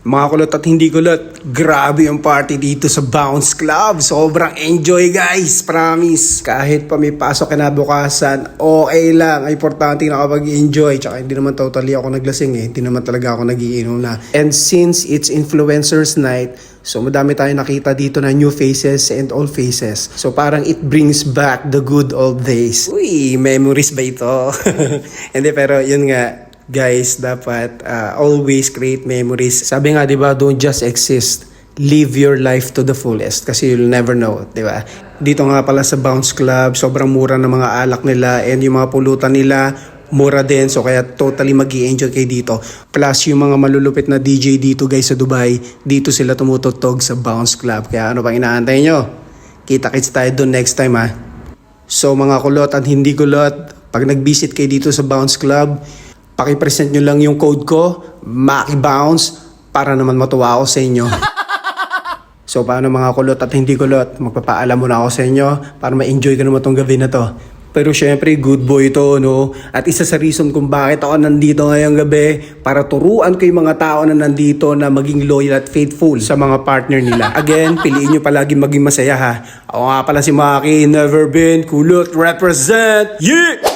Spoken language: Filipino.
Mga kulot at hindi kulot, grabe yung party dito sa Bounce Club. Sobrang enjoy guys, promise. Kahit pa may pasok kinabukasan, okay lang. Ay importante nakapag-enjoy. Tsaka hindi naman totally ako naglasing Hindi naman talaga ako nagiinom na. And since it's influencers night, so madami tayong nakita dito na new faces and old faces. So parang it brings back the good old days. Uy, memories ba ito? Hindi, pero yun nga. Guys, dapat always create memories. Sabi nga, 'di ba, don't just exist. Live your life to the fullest kasi you'll never know, 'di ba? Dito nga pala sa Bounce Club, sobrang mura ng mga alak nila and yung mga pulutan nila mura din, so kaya totally mag-i-enjoy kayo dito. Plus yung mga malulupit na DJ dito guys sa Dubai, dito sila tumutugtog sa Bounce Club. Kaya ano pang inaantay nyo? Kita-kits tayo doon next time ha. So mga kulot at hindi kulot, pag nag-visit kayo dito sa Bounce Club, paki-present nyo lang yung code ko, MakiBounce, para naman matuwa ako sa inyo. So paano mga kulot at hindi kulot, magpapaalam muna ako sa inyo para ma-enjoy ko naman tong gabi na to. Pero syempre, good boy to, no? At isa sa reason kung bakit ako nandito ngayong gabi, para turuan ko yung mga tao na nandito na maging loyal at faithful sa mga partner nila. Again, piliin nyo palagi maging masaya ha. Ako nga pala si Maki, never been kulot represent. Yeah!